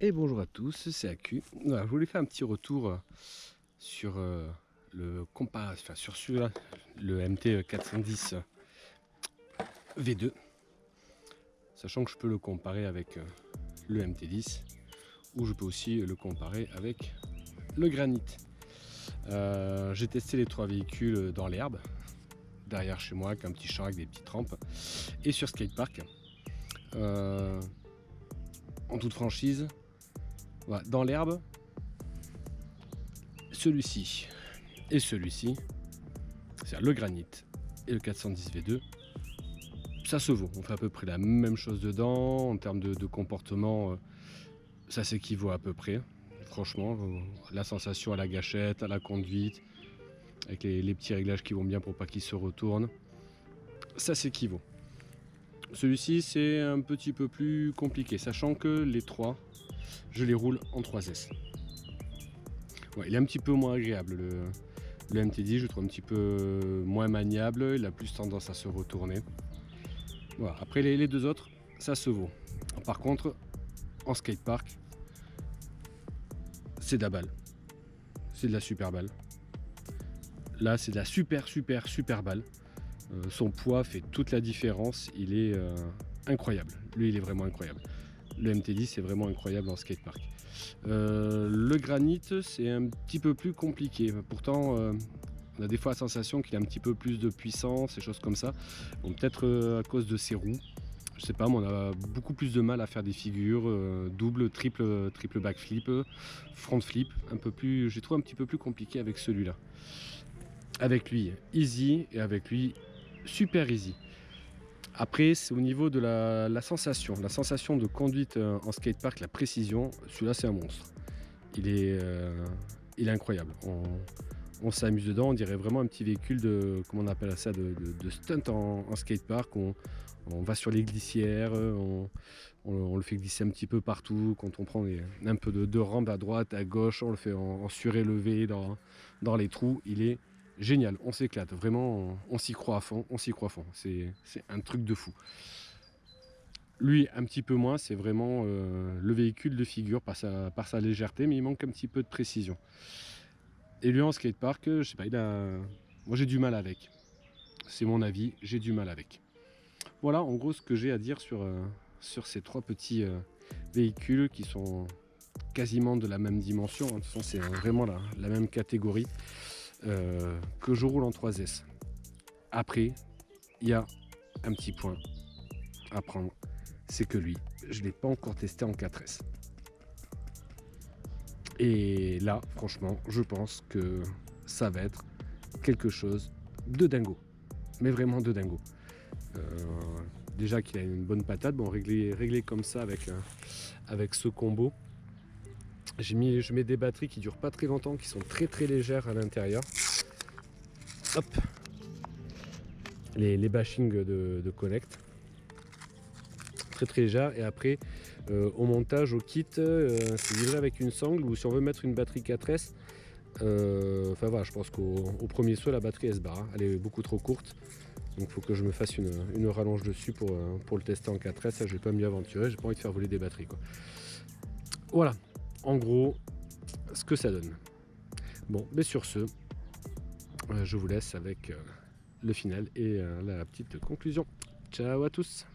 Et bonjour à tous, c'est Acu. Voilà, je voulais faire un petit retour sur sur celui-là, le MT 410 V2, sachant que je peux le comparer avec le MT10 ou je peux aussi le comparer avec le Granit. J'ai testé les trois véhicules dans l'herbe, derrière chez moi, avec un petit champ avec des petites rampes, et sur skatepark. En toute franchise, voilà, dans l'herbe, celui-ci et celui-ci, c'est-à-dire le Granit et le 410 V2, ça se vaut. On fait à peu près la même chose dedans. En termes de comportement, ça s'équivaut à peu près. Franchement, la sensation à la gâchette, à la conduite, avec les petits réglages qui vont bien pour pas qu'il se retourne, ça s'équivaut. Celui-ci, c'est un petit peu plus compliqué, sachant que les trois, je les roule en 3S. Ouais, il est un petit peu moins agréable. Le MT10, je trouve un petit peu moins maniable. Il a plus tendance à se retourner. Voilà. Après, les deux autres, ça se vaut. Par contre, en skatepark, c'est de la balle. C'est de la super balle. Là, c'est de la super balle. Son poids fait toute la différence. Il est incroyable. Lui, il est vraiment incroyable. Le MT10 est vraiment incroyable en skatepark. Le Granit, c'est un petit peu plus compliqué. Pourtant, on a des fois la sensation qu'il a un petit peu plus de puissance et choses comme ça. Bon, peut-être à cause de ses roues. Je sais pas, mais on a beaucoup plus de mal à faire des figures double, triple backflip, front flip, un peu plus, j'ai trouvé un petit peu plus compliqué avec celui-là. Avec lui, easy, et avec lui, super easy. Après, c'est au niveau de la sensation de conduite en skatepark, la précision, celui-là c'est un monstre. Il est incroyable. On s'amuse dedans, on dirait vraiment un petit véhicule de, comment on appelle ça, de stunt en skatepark. On va sur les glissières, on le fait glisser un petit peu partout. Quand on prend un peu de rampe à droite, à gauche, on le fait en surélevé dans les trous. Il est génial, on s'éclate, vraiment, on s'y croit à fond, c'est un truc de fou. Lui, un petit peu moins, c'est vraiment le véhicule de figure par sa légèreté, mais il manque un petit peu de précision. Et lui en skatepark, je sais pas, moi j'ai du mal avec. C'est mon avis, j'ai du mal avec. Voilà en gros ce que j'ai à dire sur ces trois petits véhicules qui sont quasiment de la même dimension. De toute façon, c'est vraiment la même catégorie que je roule en 3S. Après, il y a un petit point à prendre, c'est que lui, je ne l'ai pas encore testé en 4S. Et là, franchement, je pense que ça va être quelque chose de dingo. Mais vraiment de dingo. Déjà qu'il a une bonne patate, bon, réglé comme ça avec ce combo. Je mets des batteries qui durent pas très longtemps, qui sont très légères à l'intérieur. Hop, les bashings de Connect, très légères. Et après, au montage, au kit, c'est livré avec une sangle, ou si on veut mettre une batterie 4S, enfin voilà, je pense qu'au premier saut, la batterie elle se barre, hein. Elle est beaucoup trop courte. Donc il faut que je me fasse une rallonge dessus pour le tester en 4S. Ça, je vais pas m'y aventurer, j'ai pas envie de faire voler des batteries, quoi. Voilà, en gros, ce que ça donne. Bon, mais sur ce, je vous laisse avec le final et la petite conclusion. Ciao à tous!